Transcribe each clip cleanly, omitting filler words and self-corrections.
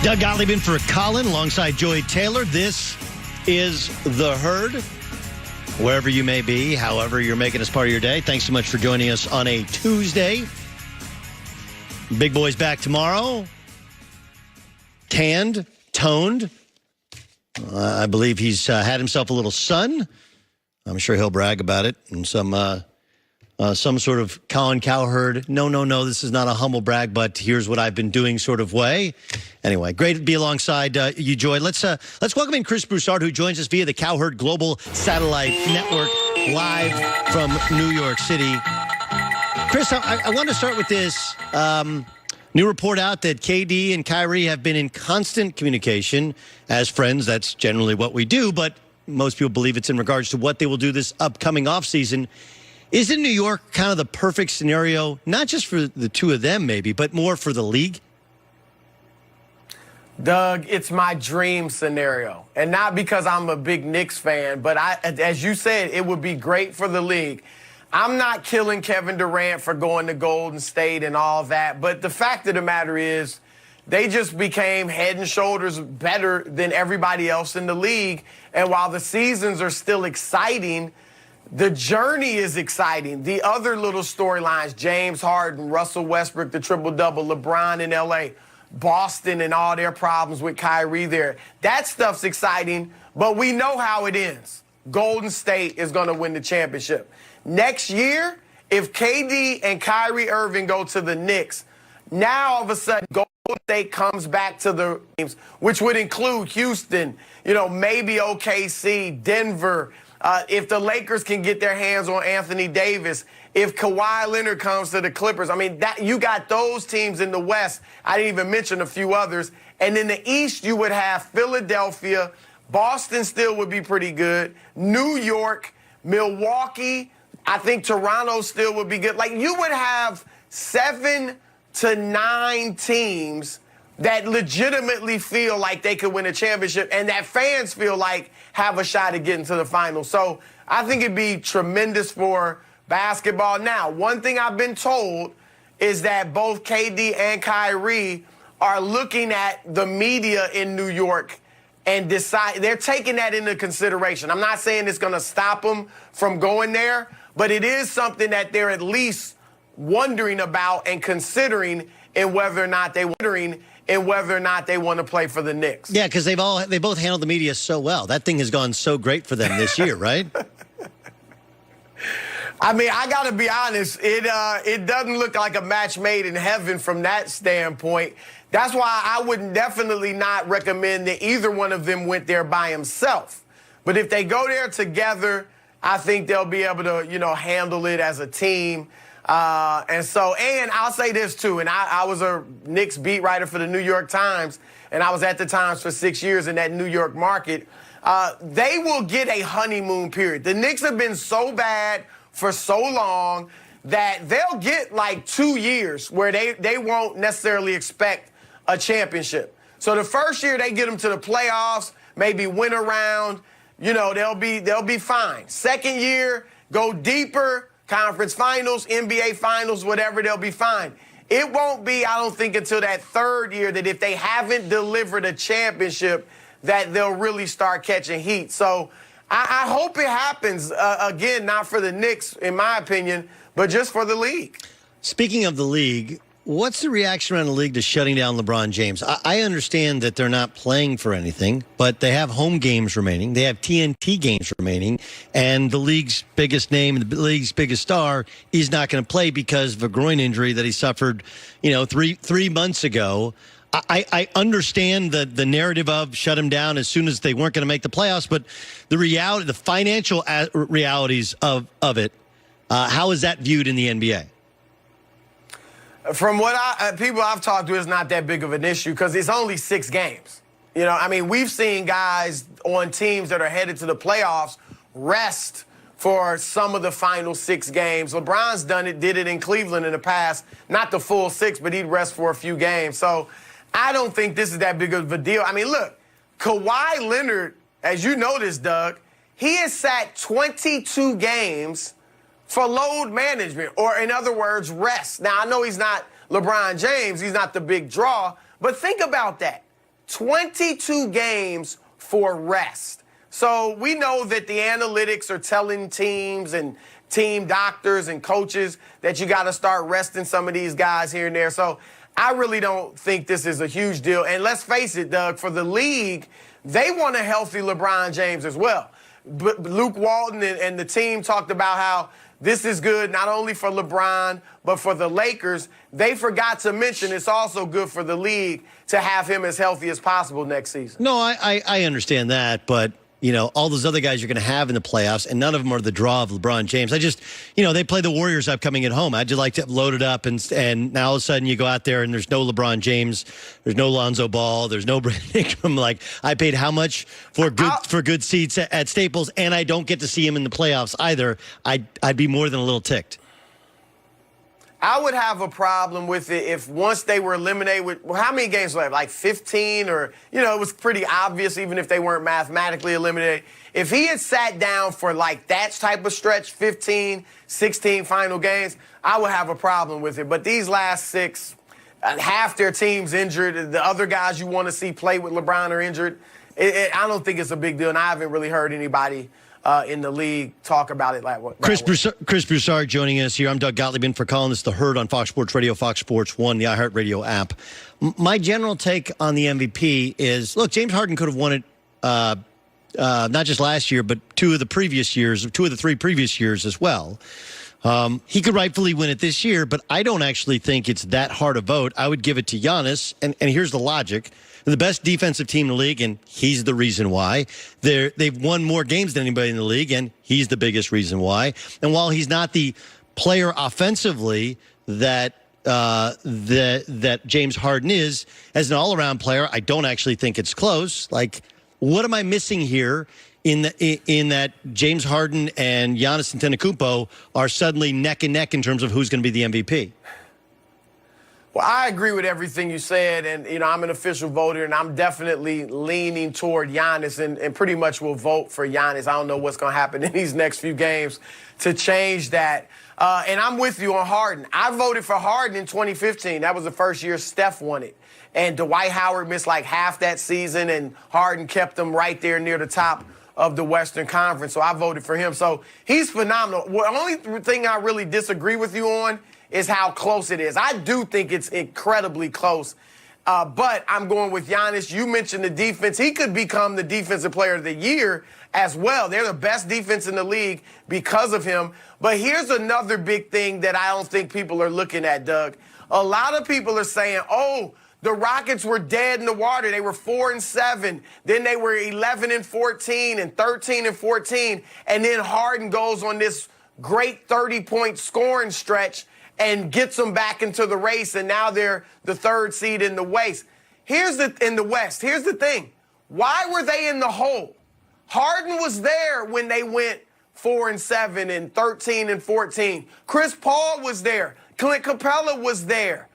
Doug Gottlieb in for Colin alongside Joy Taylor. This is The Herd. Wherever you may be, however you're making us part of your day, thanks so much for joining us on a Tuesday. Big Boy's back tomorrow. Tanned, toned. I believe he's had himself a little sun. I'm sure he'll brag about it in some sort of Colin Cowherd, no, this is not a humble brag, but here's what I've been doing sort of way. Anyway, great to be alongside you, Joy. Let's welcome in Chris Broussard, who joins us via the Cowherd Global Satellite Network, live from New York City. Chris, I want to start with this. New report out that KD and Kyrie have been in constant communication as friends. That's generally what we do, but most people believe it's in regards to what they will do this upcoming offseason. Isn't New York kind of the perfect scenario, not just for the two of them maybe, but more for the league? Doug, it's my dream scenario. And not because I'm a big Knicks fan, but as you said, it would be great for the league. I'm not killing Kevin Durant for going to Golden State and all that, but the fact of the matter is they just became head and shoulders better than everybody else in the league. And while the seasons are still exciting, the journey is exciting. The other little storylines, James Harden, Russell Westbrook, the triple-double, LeBron in L.A., Boston and all their problems with Kyrie there. That stuff's exciting, but we know how it ends. Golden State is going to win the championship. Next year, if KD and Kyrie Irving go to the Knicks, now all of a sudden Golden State comes back to the teams, which would include Houston, maybe OKC, Denver. If the Lakers can get their hands on Anthony Davis, if Kawhi Leonard comes to the Clippers, you got those teams in the West. I didn't even mention a few others. And in the East, you would have Philadelphia. Boston still would be pretty good. New York, Milwaukee. I think Toronto still would be good. You would have 7 to 9 teams that legitimately feel like they could win a championship and that fans feel like have a shot at getting to the finals. So I think it'd be tremendous for basketball. Now, one thing I've been told is that both KD and Kyrie are looking at the media in New York and they're taking that into consideration. I'm not saying it's going to stop them from going there, but it is something that they're at least wondering about and considering in whether or not they want to play for the Knicks. Yeah, because they both handled the media so well. That thing has gone so great for them this year, right? I got to be honest. It doesn't look like a match made in heaven from that standpoint. That's why I would definitely not recommend that either one of them went there by himself. But if they go there together, I think they'll be able to, handle it as a team. And I'll say this too, and I was a Knicks beat writer for the New York Times, and I was at the Times for 6 years in that New York market. They will get a honeymoon period. The Knicks have been so bad for so long that they'll get 2 years where they won't necessarily expect a championship. So the first year they get them to the playoffs, maybe win a round, they'll be fine. Second year, go deeper. Conference finals, NBA finals, whatever, they'll be fine. It won't be, I don't think, until that third year that if they haven't delivered a championship that they'll really start catching heat. So I hope it happens, again, not for the Knicks, in my opinion, but just for the league. Speaking of the league, what's the reaction around the league to shutting down LeBron James? I understand that they're not playing for anything, but they have home games remaining. They have TNT games remaining, and the league's biggest name and the league's biggest star is not going to play because of a groin injury that he suffered, 3 months ago. I understand the narrative of shut him down as soon as they weren't going to make the playoffs, but the reality, the financial realities of it, how is that viewed in the NBA? From what people I've talked to, it's not that big of an issue because it's only 6 games. We've seen guys on teams that are headed to the playoffs rest for some of the final 6 games. LeBron's did it in Cleveland in the past, not the full 6, but he'd rest for a few games. So I don't think this is that big of a deal. Look, Kawhi Leonard, as you know this, Doug, he has sat 22 games for load management, or in other words, rest. Now, I know he's not LeBron James. He's not the big draw. But think about that. 22 games for rest. So we know that the analytics are telling teams and team doctors and coaches that you got to start resting some of these guys here and there. So I really don't think this is a huge deal. And let's face it, Doug, for the league, they want a healthy LeBron James as well. But Luke Walton and the team talked about how this is good not only for LeBron, but for the Lakers. They forgot to mention it's also good for the league to have him as healthy as possible next season. No, I understand that, but you know, all those other guys you're going to have in the playoffs, and none of them are the draw of LeBron James. I just, you know, they play the Warriors upcoming at home. I'd just like to load it up, and now all of a sudden you go out there and there's no LeBron James, there's no Lonzo Ball, there's no Brandon Ingram. Like, I paid how much for good seats at Staples, and I don't get to see him in the playoffs either. I'd be more than a little ticked. I would have a problem with it if once they were eliminated with, well, how many games left? Like 15 or, you know, it was pretty obvious even if they weren't mathematically eliminated. If he had sat down for like that type of stretch, 15, 16 final games, I would have a problem with it. But these last 6, half their team's injured. The other guys you want to see play with LeBron are injured. I don't think it's a big deal, and I haven't really heard anybody in the league talk about it like what. Chris Broussard joining us here. I'm Doug Gottlieb in for calling this The Herd on Fox Sports Radio, Fox Sports 1, the iHeartRadio app. My general take on the MVP is, look, James Harden could have won it not just last year, but 2 of the 3 previous years as well. He could rightfully win it this year, but I don't actually think it's that hard a vote. I would give it to Giannis, and here's the logic. They're the best defensive team in the league, and he's the reason why. They've won more games than anybody in the league, and he's the biggest reason why. And while he's not the player offensively that James Harden is, as an all-around player, I don't actually think it's close. Like, what am I missing here in that James Harden and Giannis Antetokounmpo are suddenly neck and neck in terms of who's going to be the MVP? Well, I agree with everything you said, and, you know, I'm an official voter, and I'm definitely leaning toward Giannis and pretty much will vote for Giannis. I don't know what's going to happen in these next few games to change that. And I'm with you on Harden. I voted for Harden in 2015. That was the first year Steph won it. And Dwight Howard missed like half that season, and Harden kept them right there near the top of the Western Conference. So I voted for him. So he's phenomenal. The only thing I really disagree with you on is how close it is. I do think it's incredibly close. But I'm going with Giannis. You mentioned the defense. He could become the defensive player of the year as well. They're the best defense in the league because of him. But here's another big thing that I don't think people are looking at, Doug. A lot of people are saying, oh, the Rockets were dead in the water. They were 4-7. Then they were 11-14 and 13-14. And then Harden goes on this great 30-point scoring stretch and gets them back into the race, and now they're the 3rd seed in the West. Here's the thing. Why were they in the hole? Harden was there when they went 4-7 and 13-14. Chris Paul was there. Clint Capella was there.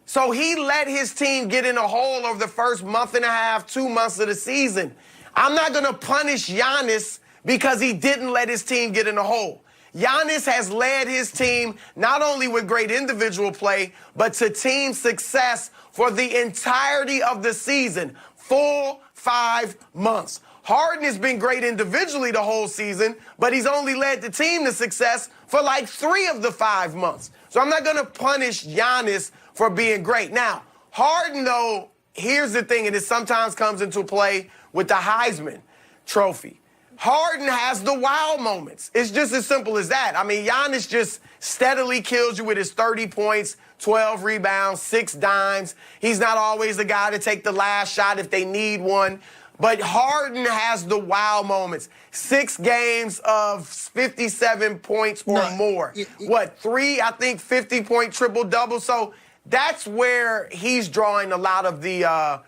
So he let his team get in a hole over the first month and a half, 2 months of the season. I'm not going to punish Giannis because he didn't let his team get in a hole. Giannis has led his team not only with great individual play, but to team success for the entirety of the season, full 5 months. Harden has been great individually the whole season, but he's only led the team to success for like 3 of the 5 months. So I'm not going to punish Giannis for being great. Now, Harden, though, here's the thing, and it sometimes comes into play with the Heisman Trophy. Harden has the wow moments. It's just as simple as that. I mean, Giannis just steadily kills you with his 30 points, 12 rebounds, 6 dimes. He's not always the guy to take the last shot if they need one. But Harden has the wow moments. 6 games of 57 points or more. 3, I think, 50-point triple-double. So that's where he's drawing a lot of the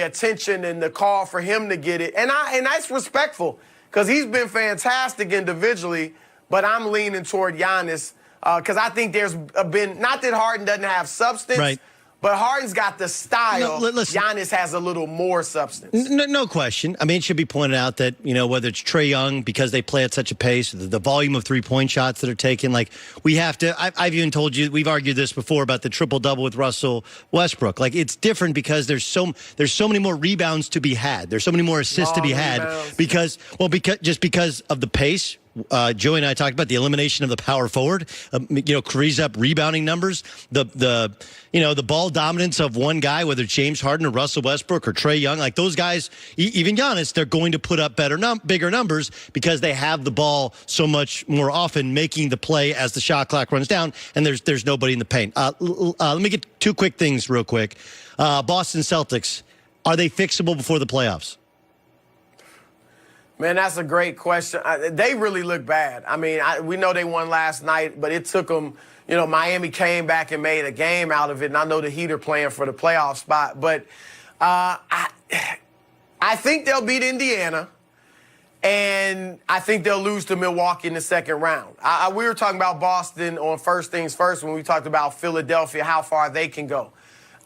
attention and the call for him to get it. And that's respectful because he's been fantastic individually, but I'm leaning toward Giannis because I think there's been, not that Harden doesn't have substance, right, But Harden's got the style. No, listen. Giannis has a little more substance. No question. I mean, it should be pointed out that, whether it's Trae Young, because they play at such a pace, the volume of three-point shots that are taken, like, we have to, I've even told you, we've argued this before about the triple-double with Russell Westbrook. Like, it's different because there's so many more rebounds to be had. There's so many more assists to be had because of the pace. Joey and I talked about the elimination of the power forward, frees up rebounding numbers, the ball dominance of one guy, whether it's James Harden or Russell Westbrook or Trae Young, like those guys, even Giannis, they're going to put up bigger numbers because they have the ball so much more often, making the play as the shot clock runs down and there's nobody in the paint. Let me get two quick things real quick. Boston Celtics, are they fixable before the playoffs? Man, that's a great question. They really look bad. I mean, we know they won last night, but it took them, Miami came back and made a game out of it, and I know the Heat are playing for the playoff spot. But I think they'll beat Indiana, and I think they'll lose to Milwaukee in the second round. We were talking about Boston on First Things First when we talked about Philadelphia, how far they can go.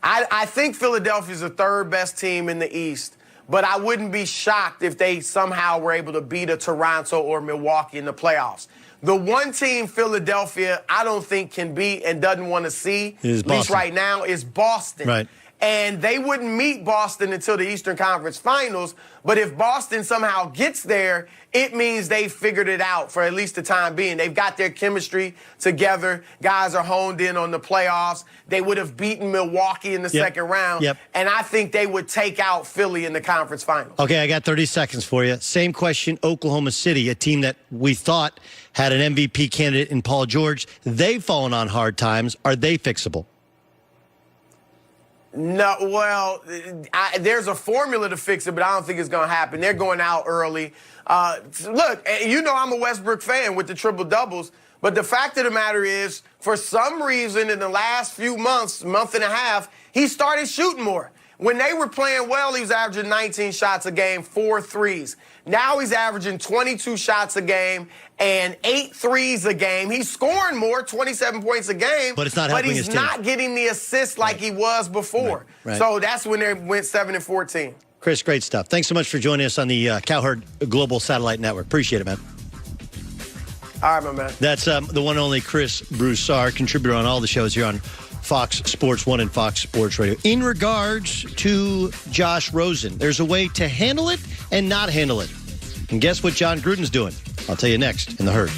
I think Philadelphia's the third best team in the East. But I wouldn't be shocked if they somehow were able to beat a Toronto or Milwaukee in the playoffs. The one team Philadelphia I don't think can beat and doesn't want to see, at least right now, is Boston. Right. And they wouldn't meet Boston until the Eastern Conference Finals. But if Boston somehow gets there, it means they figured it out for at least the time being. They've got their chemistry together. Guys are honed in on the playoffs. They would have beaten Milwaukee in the second round. And I think they would take out Philly in the conference finals. Okay, I got 30 seconds for you. Same question, Oklahoma City, a team that we thought had an MVP candidate in Paul George. They've fallen on hard times. Are they fixable? No, well, there's a formula to fix it, but I don't think it's going to happen. They're going out early. Look, I'm a Westbrook fan with the triple-doubles, but the fact of the matter is, for some reason in the last few months, month and a half, he started shooting more. When they were playing well, he was averaging 19 shots a game, 4 threes. Now he's averaging 22 shots a game and 8 threes a game. He's scoring more, 27 points a game. But it's not helping his team. But he's not getting the assists like he was before. Right. So that's when they went 7-14. Chris, great stuff. Thanks so much for joining us on the Cowherd Global Satellite Network. Appreciate it, man. All right, my man. That's the one and only Chris Broussard, contributor on all the shows here on Fox Sports 1 and Fox Sports Radio. In regards to Josh Rosen, there's a way to handle it and not handle it. And guess what John Gruden's doing? I'll tell you next in The Herd.